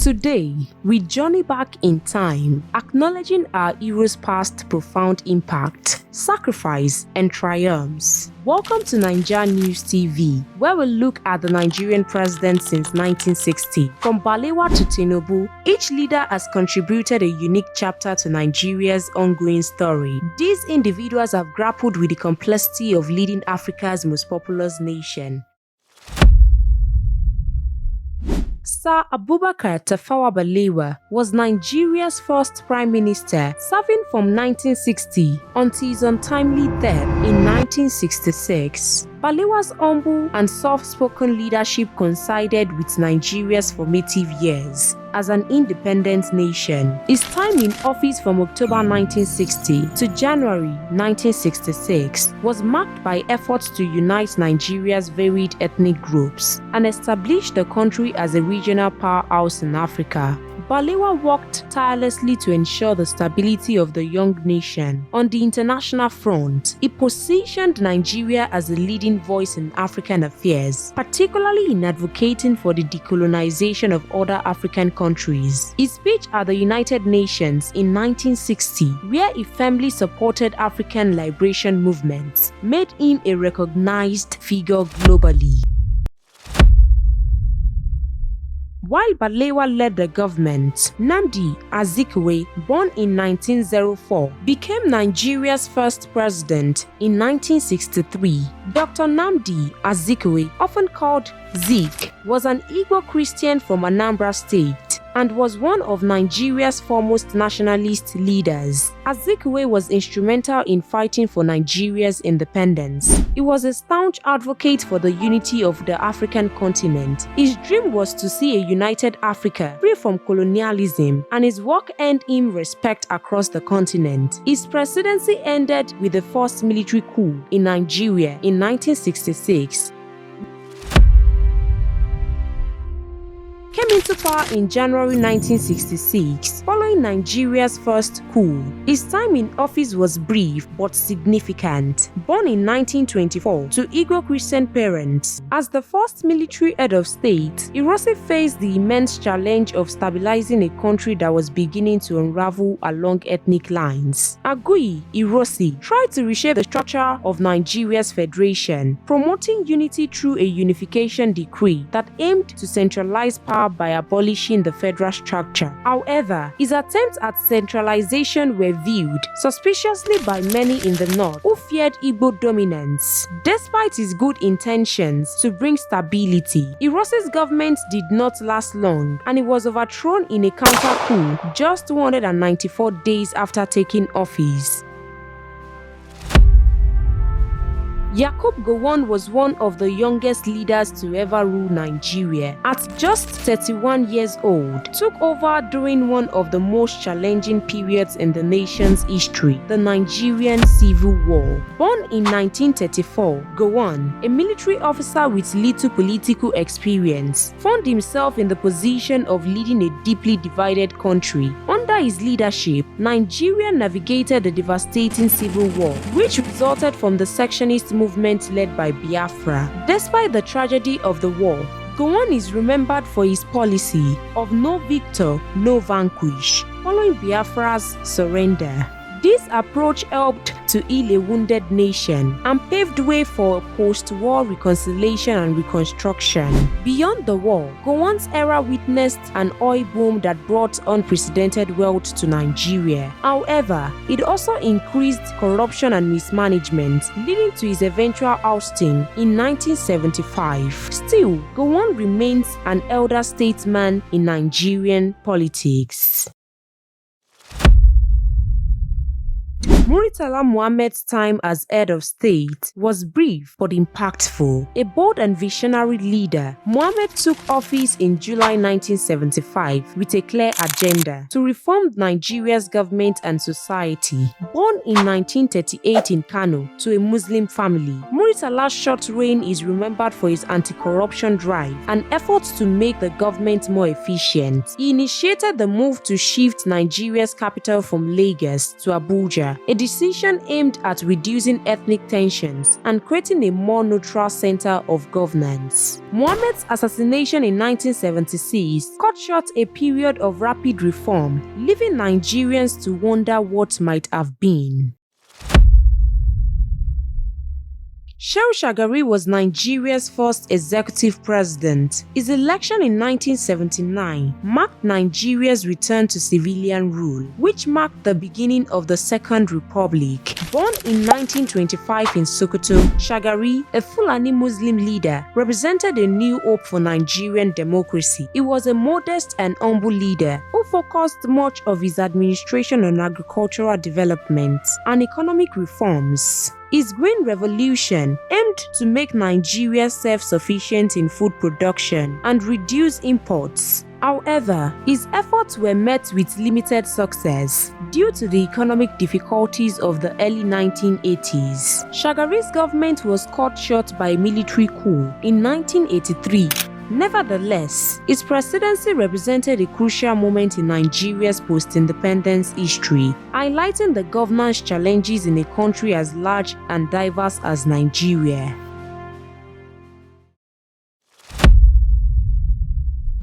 Today, we journey back in time, acknowledging our heroes' past profound impact, sacrifice, and triumphs. Welcome to NaijaNews TV, where we look at the Nigerian president since 1960. From Balewa to Tinubu, each leader has contributed a unique chapter to Nigeria's ongoing story. These individuals have grappled with the complexity of leading Africa's most populous nation. Sir Abubakar Tafawa Balewa was Nigeria's first prime minister, serving from 1960 until his untimely death in 1966. Balewa's humble and soft-spoken leadership coincided with Nigeria's formative years as an independent nation. His time in office from October 1960 to January 1966 was marked by efforts to unite Nigeria's varied ethnic groups and establish the country as a regional powerhouse in Africa. Balewa worked tirelessly to ensure the stability of the young nation. On the international front, he positioned Nigeria as a leading voice in African affairs, particularly in advocating for the decolonization of other African countries. His speech at the United Nations in 1960, where he firmly supported African liberation movements, made him a recognized figure globally. While Balewa led the government, Nnamdi Azikiwe, born in 1904, became Nigeria's first president in 1963. Dr. Nnamdi Azikiwe, often called Zik, was an Igbo Christian from Anambra State and was one of Nigeria's foremost nationalist leaders. Azikiwe was instrumental in fighting for Nigeria's independence. He was a staunch advocate for the unity of the African continent. His dream was to see a united Africa, free from colonialism, and his work earned him respect across the continent. His presidency ended with the first military coup in Nigeria in 1966. Came into power in January 1966, following Nigeria's first coup. His time in office was brief but significant. Born in 1924 to Igbo Christian parents, as the first military head of state, Irosi faced the immense challenge of stabilizing a country that was beginning to unravel along ethnic lines. Agui Irosi tried to reshape the structure of Nigeria's federation, promoting unity through a unification decree that aimed to centralize power by abolishing the federal structure. However, his attempts at centralization were viewed suspiciously by many in the north who feared Igbo dominance. Despite his good intentions to bring stability, Irosi's government did not last long and he was overthrown in a counter-coup just 194 days after taking office. Yakubu Gowon was one of the youngest leaders to ever rule Nigeria. At just 31 years old, took over during one of the most challenging periods in the nation's history, the Nigerian Civil War. Born in 1934, Gowon, a military officer with little political experience, found himself in the position of leading a deeply divided country. Under his leadership, Nigeria navigated the devastating civil war, which resulted from the secessionist movement led by Biafra. Despite the tragedy of the war, Gowon is remembered for his policy of no victor, no vanquish, following Biafra's surrender. This approach helped to heal a wounded nation and paved way for post-war reconciliation and reconstruction. Beyond the war, Gowon's era witnessed an oil boom that brought unprecedented wealth to Nigeria. However, it also increased corruption and mismanagement, leading to his eventual ousting in 1975. Still, Gowon remains an elder statesman in Nigerian politics. Muritala Muhammad's time as head of state was brief but impactful. A bold and visionary leader, Muhammad took office in July 1975 with a clear agenda to reform Nigeria's government and society. Born in 1938 in Kano to a Muslim family, Muritala's short reign is remembered for his anti-corruption drive and efforts to make the government more efficient. He initiated the move to shift Nigeria's capital from Lagos to Abuja, a decision aimed at reducing ethnic tensions and creating a more neutral center of governance. Muhammad's assassination in 1976 cut short a period of rapid reform, leaving Nigerians to wonder what might have been. Shehu Shagari was Nigeria's first executive president. His election in 1979 marked Nigeria's return to civilian rule, which marked the beginning of the Second Republic. Born in 1925 in Sokoto, Shagari, a Fulani Muslim leader, represented a new hope for Nigerian democracy. He was a modest and humble leader who focused much of his administration on agricultural development and economic reforms. His Green Revolution aimed to make Nigeria self-sufficient in food production and reduce imports. However, his efforts were met with limited success due to the economic difficulties of the early 1980s. Shagari's government was cut short by a military coup in 1983. Nevertheless, his presidency represented a crucial moment in Nigeria's post-independence history, highlighting the governance challenges in a country as large and diverse as Nigeria.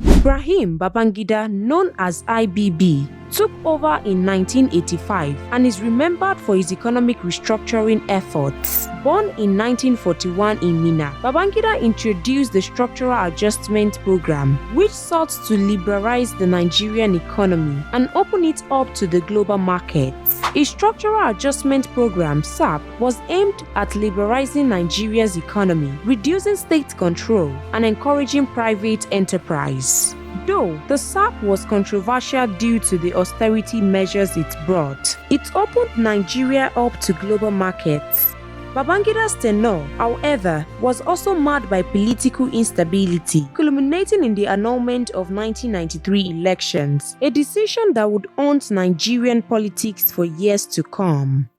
Ibrahim Babangida, known as IBB, took over in 1985 and is remembered for his economic restructuring efforts. Born in 1941 in Minna, Babangida introduced the Structural Adjustment Program, which sought to liberalize the Nigerian economy and open it up to the global markets. His Structural Adjustment Program, SAP, was aimed at liberalizing Nigeria's economy, reducing state control, and encouraging private enterprise. Though the SAP was controversial due to the austerity measures it brought, it opened Nigeria up to global markets. Babangida's tenure, however, was also marred by political instability, culminating in the annulment of 1993 elections, a decision that would haunt Nigerian politics for years to come.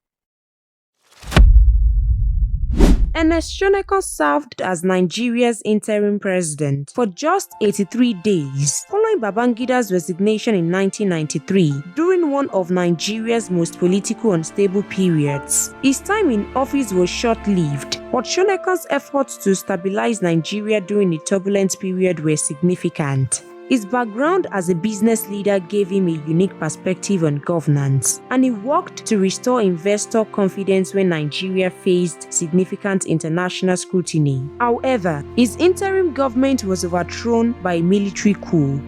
Ernest Shonekan served as Nigeria's interim president for just 83 days, following Babangida's resignation in 1993 during one of Nigeria's most politically unstable periods. His time in office was short-lived, but Shonekan's efforts to stabilize Nigeria during a turbulent period were significant. His background as a business leader gave him a unique perspective on governance, and he worked to restore investor confidence when Nigeria faced significant international scrutiny. However, his interim government was overthrown by a military coup.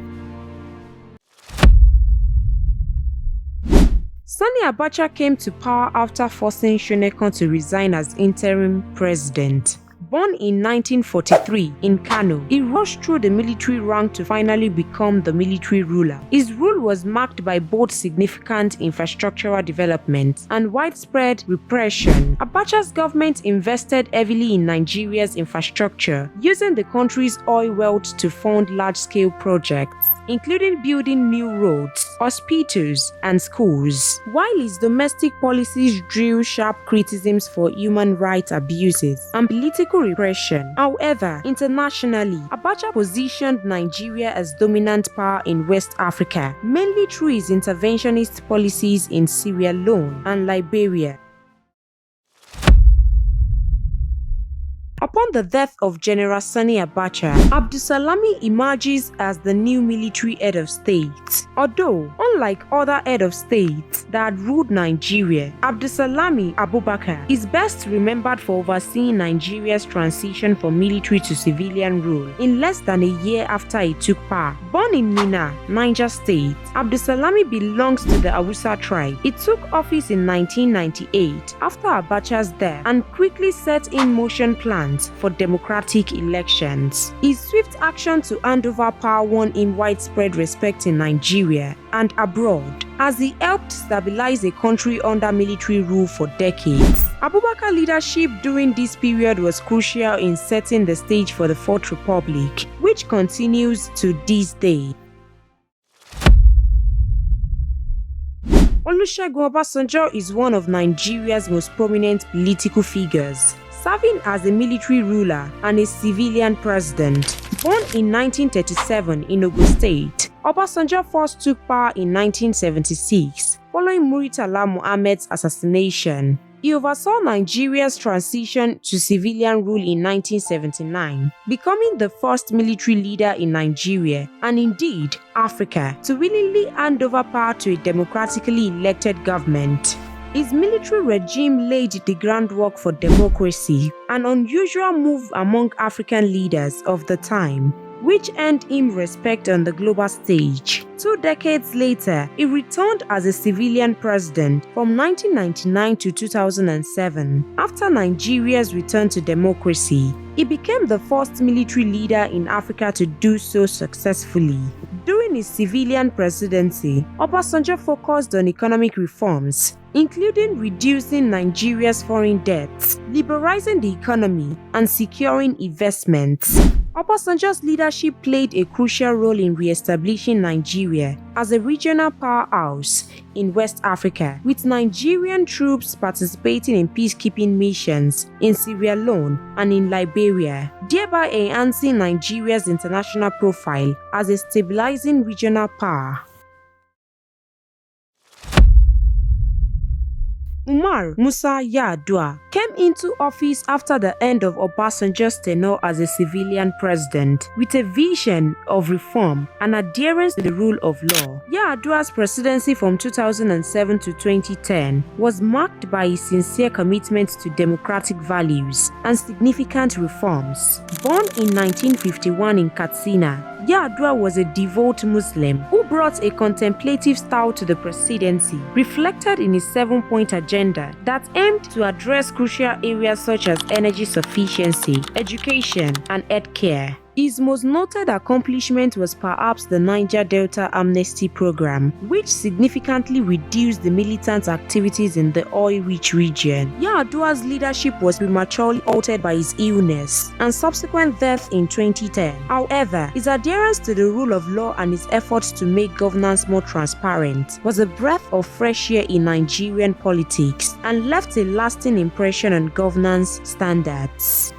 Sani Abacha came to power after forcing Shonekan to resign as interim president. Born in 1943 in Kano, he rushed through the military rank to finally become the military ruler. His rule was marked by both significant infrastructural development and widespread repression. Abacha's government invested heavily in Nigeria's infrastructure, using the country's oil wealth to fund large-scale projects, including building new roads, hospitals, and schools. While his domestic policies drew sharp criticisms for human rights abuses and political repression, however, internationally, Abacha positioned Nigeria as dominant power in West Africa, mainly through his interventionist policies in Sierra Leone and Liberia. Upon the death of General Sani Abacha, Abdulsalami emerges as the new military head of state. Although, unlike other head of state that had ruled Nigeria, Abdulsalami Abubakar is best remembered for overseeing Nigeria's transition from military to civilian rule in less than a year after he took power. Born in Minna, Niger State, Abdulsalami belongs to the Hausa tribe. He took office in 1998 after Abacha's death and quickly set in motion plans for democratic elections. His swift action to hand over power won him widespread respect in Nigeria and abroad, as he helped stabilize a country under military rule for decades. Abubakar's leadership during this period was crucial in setting the stage for the Fourth Republic, which continues to this day. Olusegun Obasanjo is one of Nigeria's most prominent political figures, serving as a military ruler and a civilian president. Born in 1937 in Ogun State, Obasanjo first took power in 1976, following Muritala Muhammad's assassination. He oversaw Nigeria's transition to civilian rule in 1979, becoming the first military leader in Nigeria, and indeed Africa, to willingly hand over power to a democratically elected government. His military regime laid the groundwork for democracy, an unusual move among African leaders of the time, which earned him respect on the global stage. 2 decades later, he returned as a civilian president from 1999 to 2007. After Nigeria's return to democracy, he became the first military leader in Africa to do so successfully. During his civilian presidency, Obasanjo focused on economic reforms, including reducing Nigeria's foreign debts, liberalizing the economy, and securing investments. Obasanjo's leadership played a crucial role in re-establishing Nigeria as a regional powerhouse in West Africa, with Nigerian troops participating in peacekeeping missions in Sierra Leone and in Liberia, thereby enhancing Nigeria's international profile as a stabilizing regional power. Umar Musa Yar'Adua came into office after the end of Obasanjo's tenure as a civilian president, with a vision of reform and adherence to the rule of law. Yar'Adua's presidency from 2007 to 2010 was marked by his sincere commitment to democratic values and significant reforms. Born in 1951 in Katsina, Yar'Adua was a devout Muslim who brought a contemplative style to the presidency, reflected in his 7-point agenda that aimed to address crucial areas such as energy sufficiency, education, and healthcare. His most noted accomplishment was perhaps the Niger Delta Amnesty Program, which significantly reduced the militant activities in the oil-rich region. Yar'Adua's leadership was prematurely altered by his illness and subsequent death in 2010. However, his adherence to the rule of law and his efforts to make governance more transparent was a breath of fresh air in Nigerian politics and left a lasting impression on governance standards.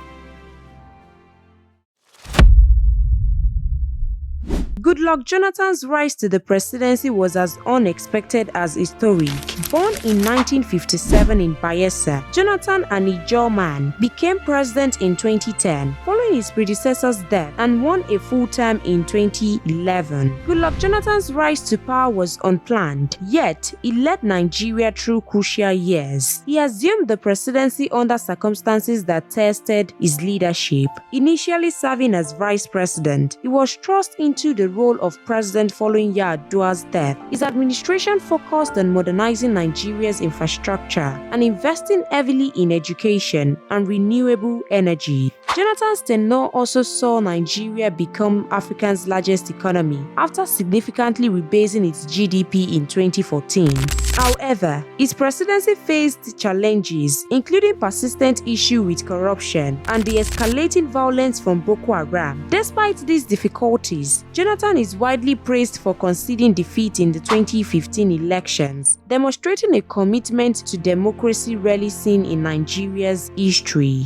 Goodluck Jonathan's rise to the presidency was as unexpected as historic. Born in 1957 in Bayelsa, Jonathan, an Ijaw man, became president in 2010, following his predecessor's death, and won a full term in 2011. Goodluck Jonathan's rise to power was unplanned, yet he led Nigeria through crucial years. He assumed the presidency under circumstances that tested his leadership. Initially serving as vice president, he was thrust into the role of president following Yar'Adua's death. His administration focused on modernizing Nigeria's infrastructure and investing heavily in education and renewable energy. Jonathan's tenure also saw Nigeria become Africa's largest economy after significantly rebasing its GDP in 2014. However, his presidency faced challenges, including persistent issues with corruption and the escalating violence from Boko Haram. Despite these difficulties, Jonathan is widely praised for conceding defeat in the 2015 elections, demonstrating a commitment to democracy rarely seen in Nigeria's history.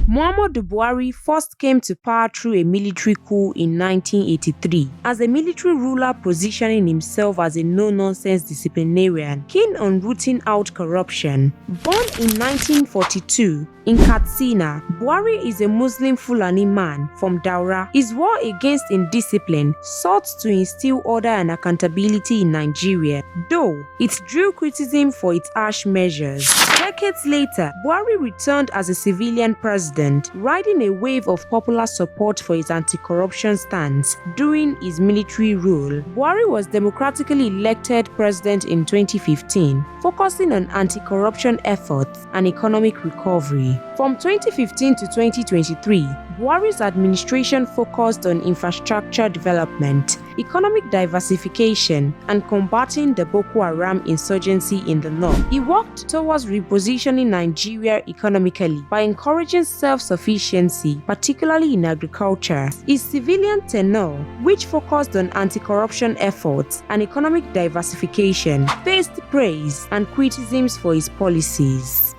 Muhammadu Buhari first came to power through a military coup in 1983, as a military ruler positioning himself as a no-nonsense disciplinarian keen on rooting out corruption. Born in 1942 in Katsina, Buhari is a Muslim Fulani man from Daura. His war against indiscipline sought to instill order and accountability in Nigeria, though it drew criticism for its harsh measures. Decades later, Buhari returned as a civilian president, riding a wave of popular support for his anti-corruption stance during his military rule. Buhari was democratically elected president in 2015, focusing on anti-corruption efforts and economic recovery. From 2015 to 2023, Buhari's administration focused on infrastructure development, economic diversification, and combating the Boko Haram insurgency in the north. He worked towards repositioning Nigeria economically by encouraging self-sufficiency, particularly in agriculture. His civilian tenure, which focused on anti-corruption efforts and economic diversification, faced praise and criticisms for his policies.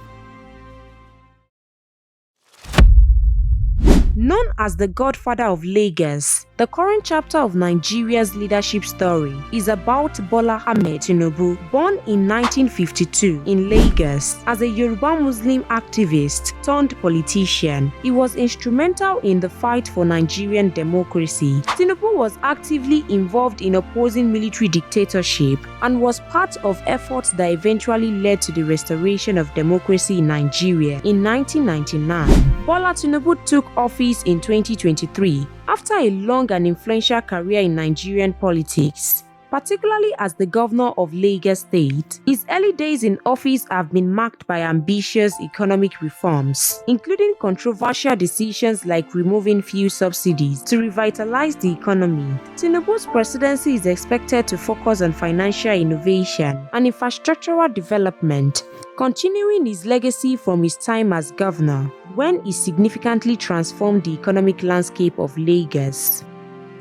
Known as the godfather of Lagos, the current chapter of Nigeria's leadership story is about Bola Ahmed Tinubu, born in 1952 in Lagos. As a Yoruba Muslim activist turned politician, he was instrumental in the fight for Nigerian democracy. Tinubu was actively involved in opposing military dictatorship and was part of efforts that eventually led to the restoration of democracy in Nigeria in 1999. Bola Tinubu took office in 2023 after a long and influential career in Nigerian politics, particularly as the governor of Lagos State. His early days in office have been marked by ambitious economic reforms, including controversial decisions like removing fuel subsidies to revitalize the economy. Tinubu's presidency is expected to focus on financial innovation and infrastructural development, continuing his legacy from his time as governor, when he significantly transformed the economic landscape of Lagos.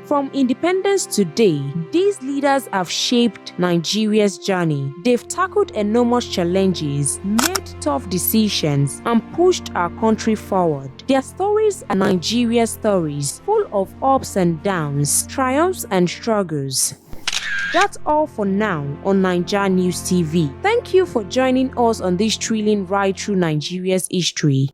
From independence to today, these leaders have shaped Nigeria's journey. They've tackled enormous challenges, made tough decisions, and pushed our country forward. Their stories are Nigeria's stories, full of ups and downs, triumphs and struggles. That's all for now on NaijaNews TV. Thank you for joining us on this thrilling ride through Nigeria's history.